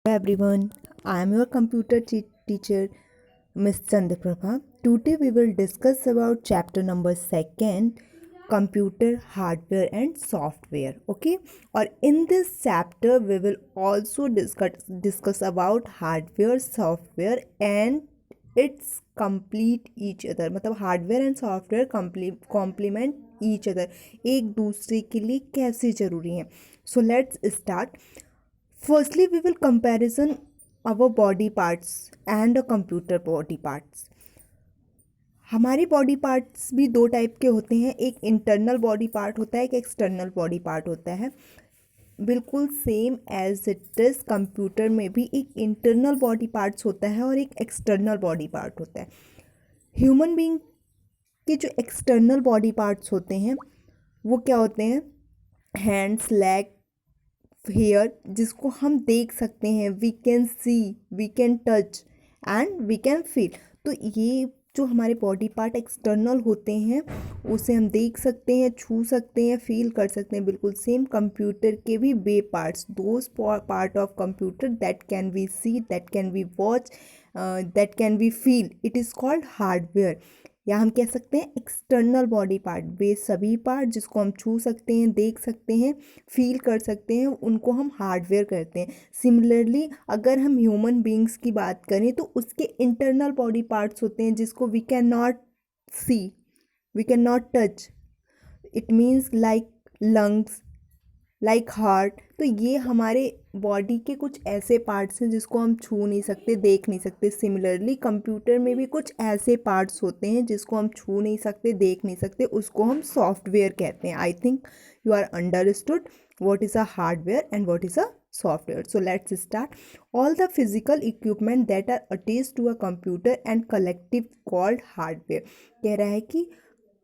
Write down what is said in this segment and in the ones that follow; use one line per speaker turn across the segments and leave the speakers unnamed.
Everyone, I am your computer teacher Miss Chandraprabha. Today we will discuss about chapter number 2, computer hardware and software. Okay, or in this chapter we will also discuss about hardware, software and its complete each other. मतलब hardware and software complement each other, एक दूसरे के लिए कैसे ज़रूरी हैं. So let's start. Firstly, we will comparison our body parts and a computer body parts. हमारी body parts भी दो टाइप के होते हैं. एक इंटरनल बॉडी पार्ट होता है, एक एक्सटर्नल बॉडी पार्ट होता है. बिल्कुल same as it is computer में भी एक इंटरनल बॉडी पार्ट्स होता है और एक एक्सटर्नल बॉडी पार्ट होता है. ह्यूमन बीइंग के जो एक्सटर्नल बॉडी पार्ट्स होते हैं वो क्या होते हैं? हैंड्स, लेग, हेयर, जिसको हम देख सकते हैं. We can see, we can touch and we can feel. तो ये जो हमारे बॉडी पार्ट एक्सटर्नल होते हैं उसे हम देख सकते हैं, छू सकते हैं, फील कर सकते हैं. बिल्कुल सेम कंप्यूटर के भी वे parts, those part of computer that can we see, that can we watch, that can we feel, it is called hardware. या हम कह सकते हैं एक्सटर्नल बॉडी पार्ट. वे सभी पार्ट जिसको हम छू सकते हैं, देख सकते हैं, फील कर सकते हैं, उनको हम हार्डवेयर कहते हैं. सिमिलरली अगर हम ह्यूमन बीइंग्स की बात करें तो उसके इंटरनल बॉडी पार्ट्स होते हैं जिसको we can not see, we can not touch. It means like lungs, like heart. तो ये हमारे बॉडी के कुछ ऐसे पार्ट्स हैं जिसको हम छू नहीं सकते, देख नहीं सकते. सिमिलरली कंप्यूटर में भी कुछ ऐसे पार्ट्स होते हैं जिसको हम छू नहीं सकते, देख नहीं सकते, उसको हम सॉफ्टवेयर कहते हैं. I think you are understood what is a hardware and what is a software. So let's start. All the physical equipment that are attached to a computer and collective called hardware. कह रहा है कि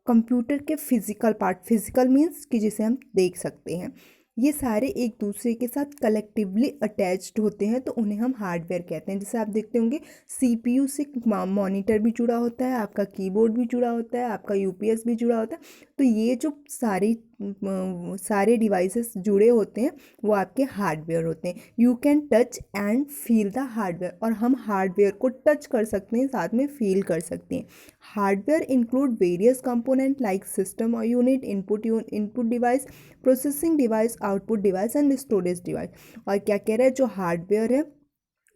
computer के physical part, physical means कि जिसे हम देख सकते हैं, ये सारे एक दूसरे के साथ कलेक्टिवली अटैच्ड होते हैं तो उन्हें हम हार्डवेयर कहते हैं. जैसे आप देखते होंगे सीपीयू से मॉनिटर भी जुड़ा होता है, आपका कीबोर्ड भी जुड़ा होता है, आपका यूपीएस भी जुड़ा होता है. तो ये जो सारे डिवाइसेस जुड़े होते हैं वो आपके हार्डवेयर होते हैं. You can touch and feel the hardware. और हम हार्डवेयर को टच कर सकते हैं, साथ में फील कर सकते हैं. Hardware include various component like system और unit, input device, processing device, output device and storage device. और क्या कह रहा है, जो हार्डवेयर है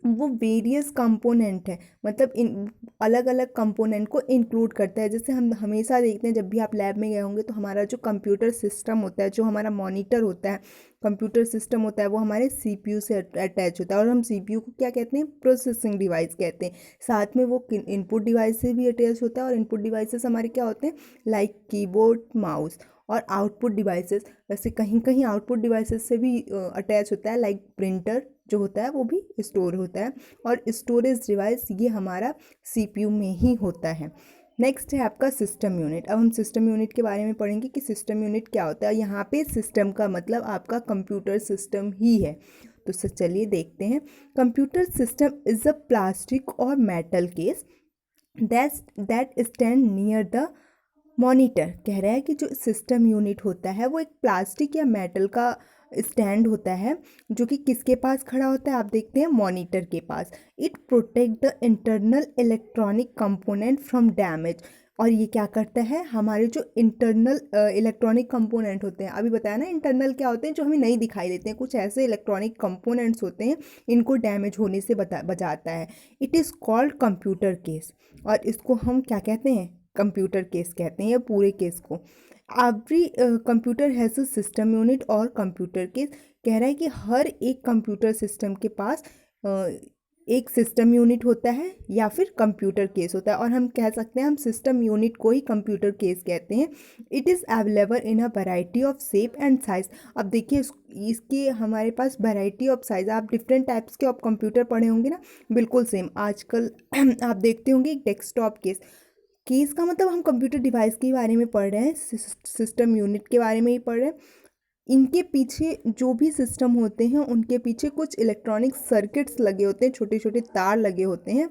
वो वेरियस कंपोनेंट है, मतलब इन अलग अलग कंपोनेंट को इंक्लूड करता है. जैसे हम हमेशा देखते हैं जब भी आप लैब में गए होंगे तो हमारा जो कंप्यूटर सिस्टम होता है, जो हमारा मॉनिटर होता है, कंप्यूटर सिस्टम होता है, वो हमारे सीपीयू से अटैच होता है. और हम सीपीयू को क्या कहते हैं? प्रोसेसिंग डिवाइस कहते हैं. साथ में वो इनपुट डिवाइस से भी अटैच होता है. और इनपुट डिवाइसेस हमारे क्या होते हैं? Like keyboard, mouse. और आउटपुट डिवाइसेस, वैसे कहीं कहीं आउटपुट डिवाइसेस से भी अटैच होता है, लाइक प्रिंटर जो होता है वो भी स्टोर होता है. और स्टोरेज डिवाइस ये हमारा सीपीयू में ही होता है. नेक्स्ट है आपका सिस्टम यूनिट. अब हम सिस्टम यूनिट के बारे में पढ़ेंगे कि सिस्टम यूनिट क्या होता है. यहाँ पे सिस्टम का मतलब आपका कंप्यूटर सिस्टम ही है. तो चलिए देखते हैं. Computer system is a plastic और metal case that stand near the monitor. कह रहा है कि जो सिस्टम यूनिट होता है वो एक प्लास्टिक या मेटल का स्टैंड होता है जो कि किसके पास खड़ा होता है? आप देखते हैं मॉनिटर के पास. It protect the internal electronic component from damage. और ये क्या करता है? हमारे जो इंटरनल इलेक्ट्रॉनिक कंपोनेंट होते हैं, अभी बताया ना इंटरनल क्या होते हैं, जो हमें नहीं दिखाई देते हैं, कुछ ऐसे इलेक्ट्रॉनिक कंपोनेंट्स होते हैं, इनको डैमेज होने से बचाता है. It is called computer case. और इसको हम क्या कहते हैं? कंप्यूटर केस कहते हैं, या पूरे केस को. Every computer has a system unit और कंप्यूटर केस. कह रहा है कि हर एक कंप्यूटर सिस्टम के पास एक सिस्टम यूनिट होता है या फिर कंप्यूटर केस होता है. और हम कह सकते हैं हम सिस्टम यूनिट को ही कंप्यूटर केस कहते हैं. It is available in a variety of shape and size. अब देखिए इसके हमारे पास वैरायटी ऑफ साइज, आप डिफरेंट टाइप्स के आप कंप्यूटर पढ़े होंगे ना, बिल्कुल सेम. आजकल आप देखते होंगे एक डेस्कटॉप केस. केस का मतलब हम कंप्यूटर डिवाइस के बारे में पढ़ रहे हैं, सिस्टम यूनिट के बारे में ही पढ़ रहे हैं. इनके पीछे जो भी सिस्टम होते हैं उनके पीछे कुछ इलेक्ट्रॉनिक सर्किट्स लगे होते हैं, छोटे छोटे तार लगे होते हैं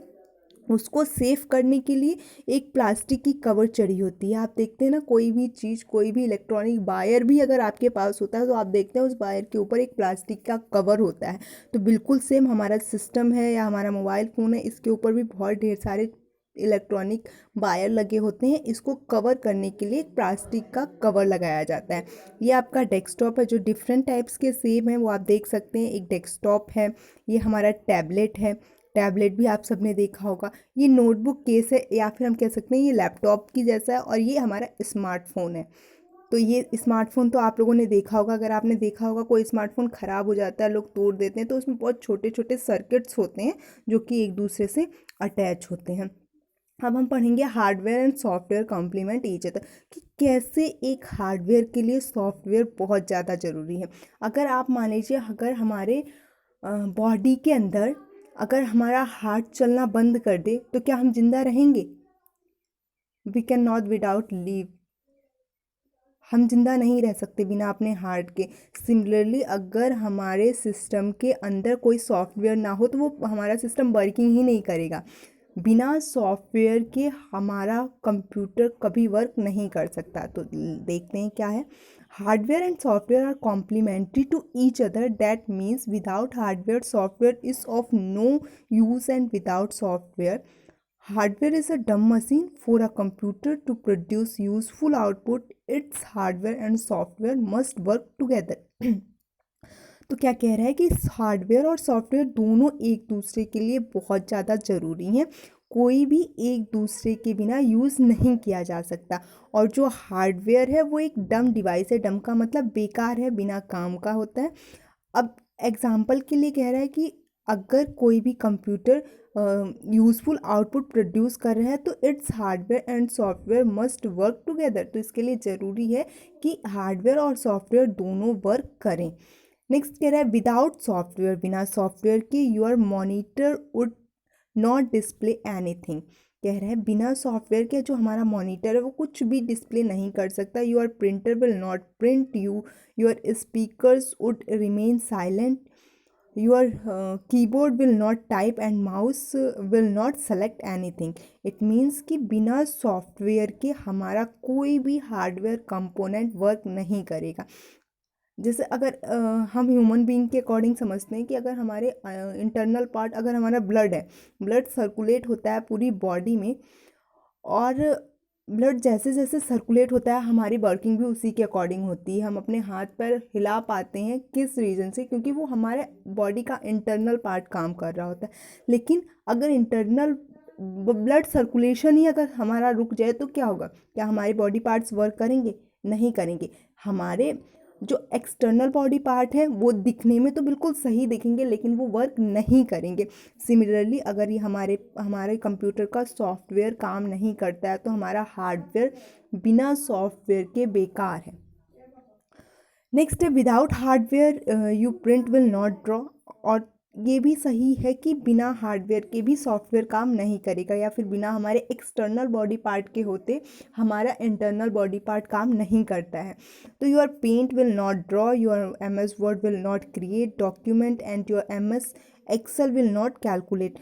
उसको सेव करने के लिए एक प्लास्टिक की कवर चढ़ी होती है। आप देखते हैं ना, कोई भी चीज़, कोई भी इलेक्ट्रॉनिक वायर भी अगर आपके पास होता है तो आप देखते हैं उस वायर के ऊपर एक प्लास्टिक का कवर होता है। तो बिल्कुल सेम हमारा सिस्टम है या हमारा मोबाइल फ़ोन है, इसके ऊपर भी बहुत ढेर सारे इलेक्ट्रॉनिक वायर लगे होते हैं। इसको कवर करने के लिए एक प्लास्टिक का कवर लगाया जाता है। ये आपका डेस्कटॉप है, जो डिफरेंट टाइप्स के सेम है वो आप देख सकते हैं। एक डेस्कटॉप है, ये हमारा टैबलेट है, टैबलेट भी आप सबने देखा होगा। ये नोटबुक केस है, या फिर हम कह सकते हैं ये लैपटॉप की जैसा है, और ये हमारा स्मार्टफोन है। तो ये स्मार्टफोन तो आप लोगों ने देखा होगा। अगर आपने देखा होगा कोई स्मार्टफोन ख़राब हो जाता है, लोग तोड़ देते हैं, तो उसमें बहुत छोटे छोटे सर्किट्स होते हैं जो कि एक दूसरे से अटैच होते हैं। अब हम पढ़ेंगे hardware and software complement each other, कि कैसे एक हार्डवेयर के लिए सॉफ्टवेयर बहुत ज़्यादा ज़रूरी है। अगर आप मान लीजिए, अगर हमारे बॉडी के अंदर अगर हमारा हार्ट चलना बंद कर दे तो क्या हम जिंदा रहेंगे? We can not without leave. हम जिंदा नहीं रह सकते बिना अपने हार्ट के। सिमिलरली अगर हमारे सिस्टम के अंदर कोई सॉफ्टवेयर ना हो तो वो हमारा सिस्टम वर्किंग ही नहीं करेगा। बिना सॉफ्टवेयर के हमारा कंप्यूटर कभी वर्क नहीं कर सकता। तो देखते हैं क्या है। Hardware and software are complementary to each other, that means without hardware software is of no use, and without software hardware is a dumb machine. For a computer to produce useful output, its hardware and software must work together. तो क्या कह रहा है कि hardware और software दोनों एक दूसरे के लिए बहुत ज़्यादा ज़रूरी हैं। कोई भी एक दूसरे के बिना यूज़ नहीं किया जा सकता। और जो हार्डवेयर है वो एक डम डिवाइस है। डम का मतलब बेकार है, बिना काम का होता है। अब एग्जाम्पल के लिए कह रहा है कि अगर कोई भी कंप्यूटर यूज़फुल आउटपुट प्रोड्यूस कर रहा है तो it's hardware and software must work together. तो इसके लिए ज़रूरी है कि हार्डवेयर और सॉफ्टवेयर दोनों वर्क करें। नेक्स्ट कह रहा है विदाउट सॉफ्टवेयर, बिना सॉफ्टवेयर के your monitor would not display anything. कह रहे हैं बिना सॉफ्टवेयर के जो हमारा मॉनिटर है वो कुछ भी डिस्प्ले नहीं कर सकता। Your printer will not print, your speakers would remain silent, your keyboard will not type, and mouse will not select anything. It means कि बिना सॉफ्टवेयर के हमारा कोई भी हार्डवेयर कंपोनेंट वर्क नहीं करेगा। जैसे अगर हम ह्यूमन बीइंग के अकॉर्डिंग समझते हैं कि अगर हमारे इंटरनल पार्ट, अगर हमारा ब्लड है, ब्लड सर्कुलेट होता है पूरी बॉडी में, और ब्लड जैसे जैसे सर्कुलेट होता है हमारी वर्किंग भी उसी के अकॉर्डिंग होती है। हम अपने हाथ पैर हिला पाते हैं किस रीज़न से? क्योंकि वो हमारे बॉडी का इंटरनल पार्ट काम कर रहा होता है। लेकिन अगर इंटरनल ब्लड सर्कुलेशन ही अगर हमारा रुक जाए तो क्या होगा? क्या हमारे बॉडी पार्ट्स वर्क करेंगे? नहीं करेंगे। हमारे जो एक्सटर्नल बॉडी पार्ट है वो दिखने में तो बिल्कुल सही दिखेंगे लेकिन वो वर्क नहीं करेंगे। सिमिलरली अगर ये हमारे हमारे कंप्यूटर का सॉफ्टवेयर काम नहीं करता है तो हमारा हार्डवेयर बिना सॉफ्टवेयर के बेकार है। नेक्स्ट है without hardware you print will not draw. और ये भी सही है कि बिना हार्डवेयर के भी सॉफ्टवेयर काम नहीं करेगा, या फिर बिना हमारे एक्सटर्नल बॉडी पार्ट के होते हमारा इंटरनल बॉडी पार्ट काम नहीं करता है। तो your paint will not draw, your MS word will not create document, and your MS excel will not calculate.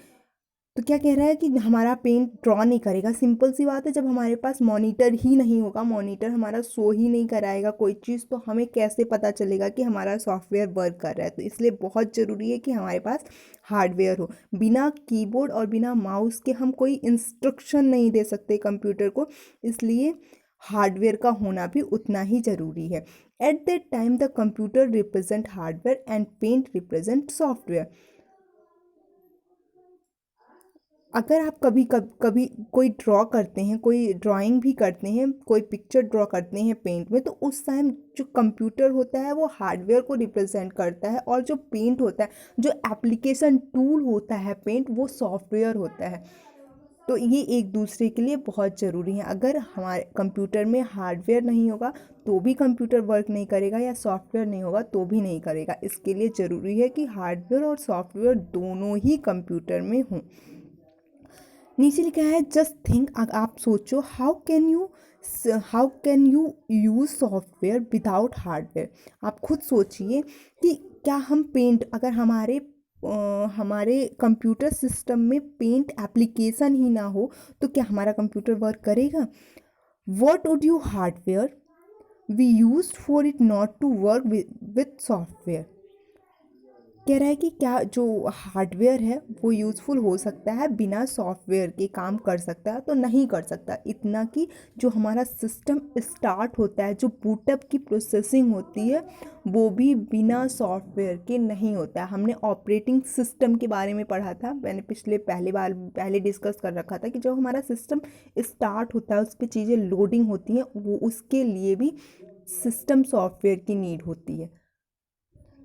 तो क्या कह रहा है कि हमारा पेंट ड्रॉ नहीं करेगा। सिंपल सी बात है, जब हमारे पास मॉनिटर ही नहीं होगा, मॉनिटर हमारा शो ही नहीं कराएगा कोई चीज़, तो हमें कैसे पता चलेगा कि हमारा सॉफ्टवेयर वर्क कर रहा है? तो इसलिए बहुत ज़रूरी है कि हमारे पास हार्डवेयर हो। बिना कीबोर्ड और बिना माउस के हम कोई इंस्ट्रक्शन नहीं दे सकते कंप्यूटर को, इसलिए हार्डवेयर का होना भी उतना ही ज़रूरी है। At that time the computer represent hardware and paint represent software. अगर आप कभी कभी कभी कोई ड्रॉ करते हैं, कोई ड्राइंग भी करते हैं, कोई पिक्चर ड्रॉ करते हैं पेंट में, तो उस टाइम जो कंप्यूटर होता है वो हार्डवेयर को रिप्रेजेंट करता है, और जो पेंट होता है, जो एप्लीकेशन टूल होता है पेंट, वो सॉफ्टवेयर होता है। तो ये एक दूसरे के लिए बहुत ज़रूरी है। अगर हमारे कंप्यूटर में हार्डवेयर नहीं होगा तो भी कंप्यूटर वर्क नहीं करेगा, या सॉफ्टवेयर नहीं होगा तो भी नहीं करेगा। इसके लिए ज़रूरी है कि हार्डवेयर और सॉफ्टवेयर दोनों ही कंप्यूटर में हों। नीचे लिखा है जस्ट थिंक, आप सोचो, how can you use software without hardware. आप खुद सोचिए कि क्या हम पेंट, अगर हमारे हमारे कंप्यूटर सिस्टम में पेंट एप्लीकेशन ही ना हो तो क्या हमारा कंप्यूटर वर्क करेगा? What would you hardware we use for it not to work with software? कह रहा है कि क्या जो हार्डवेयर है वो यूज़फुल हो सकता है बिना सॉफ्टवेयर के काम कर सकता है? तो नहीं कर सकता। इतना कि जो हमारा सिस्टम स्टार्ट होता है, जो बूटअप की प्रोसेसिंग होती है, वो भी बिना सॉफ्टवेयर के नहीं होता है। हमने ऑपरेटिंग सिस्टम के बारे में पढ़ा था, मैंने पहले डिस्कस कर रखा था कि जब हमारा सिस्टम स्टार्ट होता है, उस पर चीज़ें लोडिंग होती हैं, वो उसके लिए भी सिस्टम सॉफ्टवेयर की नीड होती है।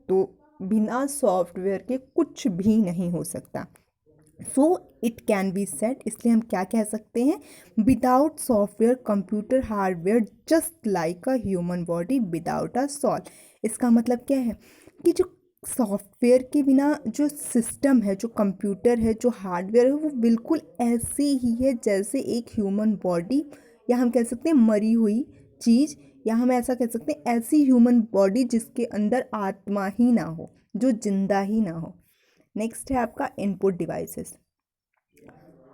तो बिना सॉफ्टवेयर के कुछ भी नहीं हो सकता। So it can be set, इसलिए हम क्या कह सकते हैं? Without software computer hardware just like a human body without a soul. इसका मतलब क्या है कि जो सॉफ्टवेयर के बिना जो सिस्टम है, जो कंप्यूटर है, जो हार्डवेयर है, वो बिल्कुल ऐसे ही है जैसे एक ह्यूमन बॉडी, या हम कह सकते हैं मरी हुई चीज़, या हम ऐसा कह सकते हैं ऐसी ह्यूमन बॉडी जिसके अंदर आत्मा ही ना हो, जो जिंदा ही ना हो। नेक्स्ट है आपका इनपुट डिवाइसेस।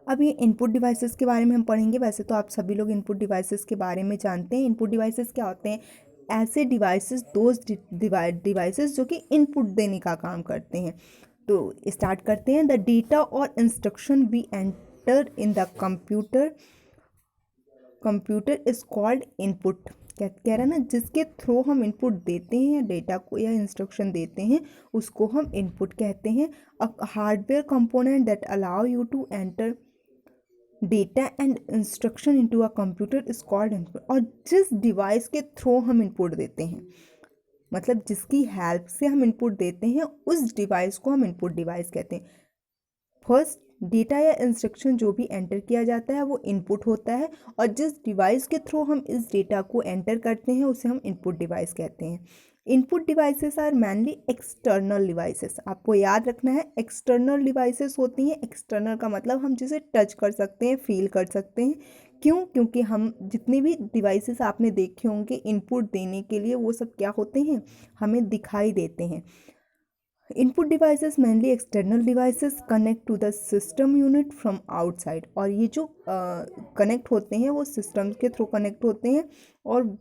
अब ये इनपुट डिवाइसेस के बारे में हम पढ़ेंगे। वैसे तो आप सभी लोग इनपुट डिवाइसेस के बारे में जानते हैं। इनपुट डिवाइसेस क्या होते हैं? ऐसे डिवाइसेस, दोज डिवाइसेस जो कि इनपुट देने का काम करते हैं। तो स्टार्ट करते हैं। द डेटा और instruction we enter in the computer is called input. क्या कह रहा है ना, जिसके थ्रू हम इनपुट देते हैं, डेटा को या इंस्ट्रक्शन देते हैं, उसको हम इनपुट कहते हैं। A hardware component that allow you to enter data and instruction into a computer is called input. और जिस डिवाइस के थ्रू हम इनपुट देते हैं, मतलब जिसकी हेल्प से हम इनपुट देते हैं, उस डिवाइस को हम इनपुट डिवाइस कहते हैं। फर्स्ट, डेटा या इंस्ट्रक्शन जो भी एंटर किया जाता है वो इनपुट होता है, और जिस डिवाइस के थ्रू हम इस डेटा को एंटर करते हैं उसे हम इनपुट डिवाइस कहते हैं। Input devices are mainly external devices. आपको याद रखना है, एक्सटर्नल डिवाइसेस होती हैं। एक्सटर्नल का मतलब हम जिसे टच कर सकते हैं, फील कर सकते हैं। क्यों? क्योंकि हम जितने भी डिवाइसेस आपने देखे होंगे इनपुट देने के लिए, वो सब क्या होते हैं? हमें दिखाई देते हैं। Input devices mainly external devices connect to the system unit from outside. और ये जो कनेक्ट होते हैं वो सिस्टम के थ्रू कनेक्ट होते हैं। और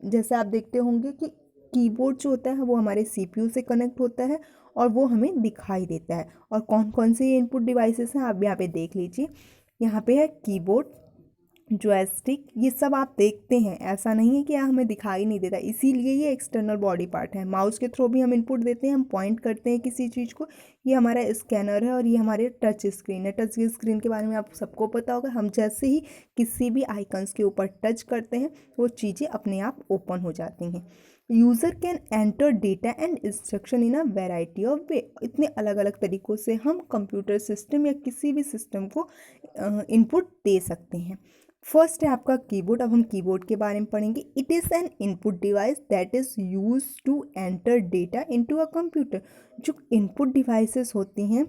जैसे आप देखते होंगे कि कीबोर्ड जो होता है वो हमारे सीपीयू से कनेक्ट होता है और वो हमें दिखाई देता है। और कौन कौन से ये इनपुट डिवाइसेस हैं आप यहाँ पे देख लीजिए। यहाँ पे है कीबोर्ड, जॉयस्टिक, ये सब आप देखते हैं, ऐसा नहीं है कि हमें दिखाई नहीं देता, इसीलिए ये एक्सटर्नल बॉडी पार्ट है। माउस के थ्रू भी हम इनपुट देते हैं, हम पॉइंट करते हैं किसी चीज़ को। ये हमारा स्कैनर है और ये हमारे टच स्क्रीन है। टच स्क्रीन के बारे में आप सबको पता होगा, हम जैसे ही किसी भी आइकन्स के ऊपर टच करते हैं वो चीज़ें अपने आप ओपन हो जाती हैं। User can enter data and instruction in a variety of वे। इतने अलग अलग तरीक़ों से हम कंप्यूटर सिस्टम या किसी भी सिस्टम को इनपुट दे सकते हैं। फर्स्ट है आपका कीबोर्ड। अब हम कीबोर्ड के बारे में पढ़ेंगे। It is an input device that is use to enter data into a computer. जो इनपुट डिवाइसेस होती हैं,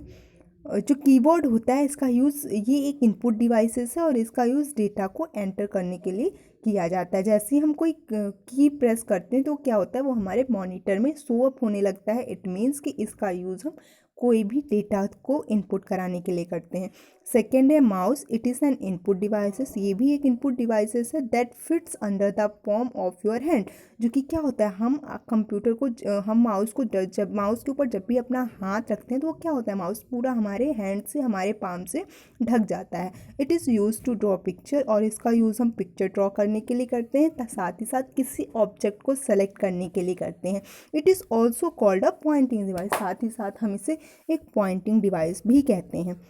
जो कीबोर्ड होता है, इसका यूज़, ये एक इनपुट डिवाइसेस है और इसका यूज़ डेटा को एंटर करने के लिए किया जाता है। जैसे ही हम कोई की प्रेस करते हैं तो क्या होता है, वो हमारे मॉनिटर में शो अप होने लगता है। इट मीन्स कि इसका यूज़ हम कोई भी डेटा को इनपुट कराने के लिए करते हैं। सेकेंड है mouse. It is an input devices. ये भी एक इनपुट डिवाइसेस है that fits under the palm of your hand. जो कि क्या होता है, हम कंप्यूटर को हम माउस को जब माउस के ऊपर जब भी अपना हाथ रखते हैं तो वो क्या होता है, माउस पूरा हमारे हैंड से, हमारे पाम से ढक जाता है। It is use to draw picture. और इसका यूज़ हम पिक्चर ड्रॉ करने के लिए करते हैं, साथ ही साथ किसी ऑब्जेक्ट को सेलेक्ट करने के लिए करते हैं। It is also called a pointing device. साथ ही साथ हम इसे एक पॉइंटिंग डिवाइस भी कहते हैं।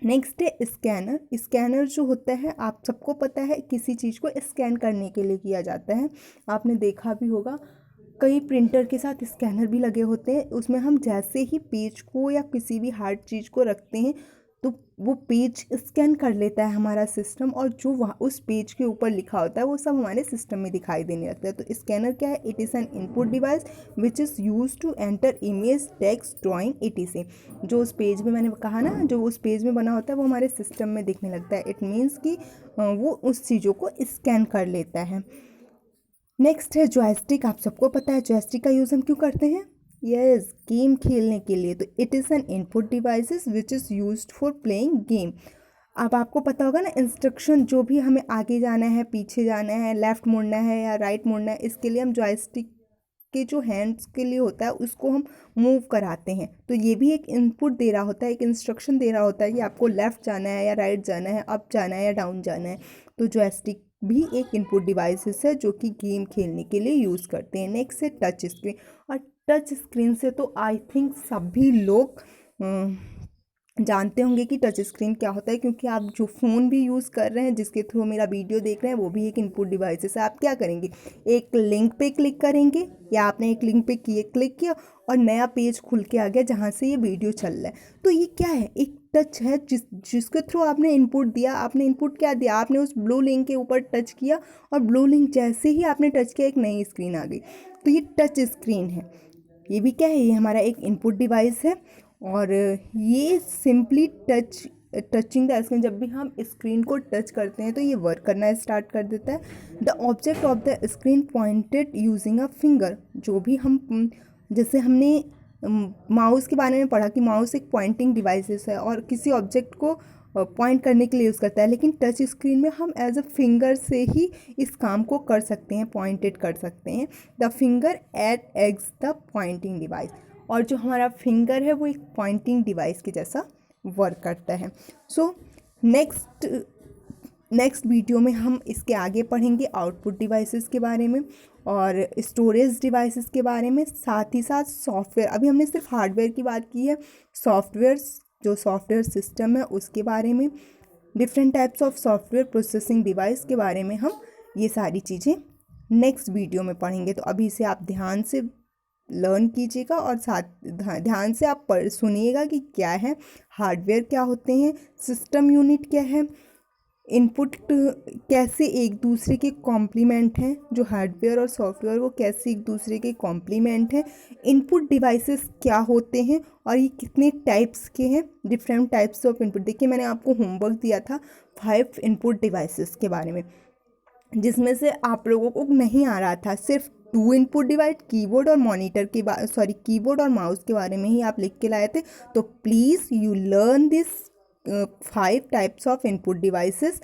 नेक्स्ट है स्कैनर। स्कैनर जो होता है, आप सबको पता है, किसी चीज़ को स्कैन करने के लिए किया जाता है। आपने देखा भी होगा कई प्रिंटर के साथ स्कैनर भी लगे होते हैं। उसमें हम जैसे ही पेज को या किसी भी हार्ड चीज़ को रखते हैं तो वो पेज स्कैन कर लेता है हमारा सिस्टम, और जो वहाँ उस पेज के ऊपर लिखा होता है वो सब हमारे सिस्टम में दिखाई देने लगता है। तो स्कैनर क्या है? It is an input device which is use to enter image, text, drawing, etc। जो उस पेज में, मैंने कहा ना, जो उस पेज में बना होता है वो हमारे सिस्टम में दिखने लगता है। इट मीन्स कि वो उस चीज़ों को स्कैन कर लेता है। नेक्स्ट है जॉयस्टिक। आप सबको पता है जॉयस्टिक का यूज़ हम क्यों करते हैं? यस, गेम खेलने के लिए। तो it is an input devices which is used for playing game. अब आपको पता होगा ना इंस्ट्रक्शन, जो भी हमें आगे जाना है, पीछे जाना है, लेफ़्ट मुड़ना है या राइट मुड़ना है, इसके लिए हम जॉयस्टिक के जो हैंड्स के लिए होता है उसको हम मूव कराते हैं। तो ये भी एक इनपुट दे रहा होता है, एक इंस्ट्रक्शन दे रहा होता है कि आपको लेफ़्ट जाना है या राइट जाना है, अप जाना है या डाउन जाना है। तो जॉयस्टिक भी एक इनपुट डिवाइसेस है जो कि गेम खेलने के लिए यूज़ करते हैं। नेक्स्ट है टच स्क्रीन। और टच स्क्रीन से तो आई थिंक सभी लोग जानते होंगे कि टच स्क्रीन क्या होता है, क्योंकि आप जो फ़ोन भी यूज़ कर रहे हैं, जिसके थ्रू मेरा वीडियो देख रहे हैं, वो भी एक इनपुट डिवाइस है। आप क्या करेंगे, एक लिंक पे क्लिक करेंगे, या आपने एक लिंक पे क्लिक किया और नया पेज खुल के आ गया जहाँ से ये वीडियो चल रहा है। तो ये क्या है, एक टच है जिसके थ्रू आपने इनपुट दिया। आपने इनपुट क्या दिया, आपने उस ब्लू लिंक के ऊपर टच किया और ब्लू लिंक जैसे ही आपने टच किया एक नई स्क्रीन आ गई। तो ये टच स्क्रीन है। ये भी क्या है, ये हमारा एक इनपुट डिवाइस है। और ये सिंपली टचिंग द स्क्रीन, जब भी हम स्क्रीन को टच करते हैं तो ये वर्क करना स्टार्ट कर देता है। The object of the screen pointed using a finger. जो भी हम जैसे हमने माउस के बारे में पढ़ा कि माउस एक पॉइंटिंग डिवाइसेस है और किसी ऑब्जेक्ट को पॉइंट करने के लिए यूज़ करता है, लेकिन टच स्क्रीन में हम एज अ फिंगर से ही इस काम को कर सकते हैं, पॉइंटेड कर सकते हैं। The finger acts the pointing device. और जो हमारा फिंगर है वो एक पॉइंटिंग डिवाइस के जैसा वर्क करता है। सो नेक्स्ट वीडियो में हम इसके आगे पढ़ेंगे आउटपुट डिवाइसेस के बारे में और स्टोरेज डिवाइसेस के बारे में, साथ ही साथ सॉफ्टवेयर। अभी हमने सिर्फ हार्डवेयर की बात की है, सॉफ्टवेयर, जो सॉफ्टवेयर सिस्टम है उसके बारे में, different types of software processing device के बारे में हम ये सारी चीज़ें नेक्स्ट वीडियो में पढ़ेंगे। तो अभी से आप ध्यान से लर्न कीजिएगा और साथ ध्यान से आप सुनिएगा कि क्या है, हार्डवेयर क्या होते हैं, सिस्टम यूनिट क्या है, इनपुट कैसे एक दूसरे के कॉम्प्लीमेंट हैं, जो हार्डवेयर और सॉफ्टवेयर वो कैसे एक दूसरे के कॉम्प्लीमेंट हैं, इनपुट डिवाइसेस क्या होते हैं और ये कितने टाइप्स के हैं, डिफरेंट टाइप्स ऑफ इनपुट। देखिए मैंने आपको होमवर्क दिया था 5 इनपुट डिवाइसेस के बारे में, जिसमें से आप लोगों को नहीं आ रहा था, सिर्फ 2 इनपुट डिवाइस, कीबोर्ड और मॉनिटर के कीबोर्ड और माउस के बारे में ही आप लिख के लाए थे। तो please you learn this 5 types of input devices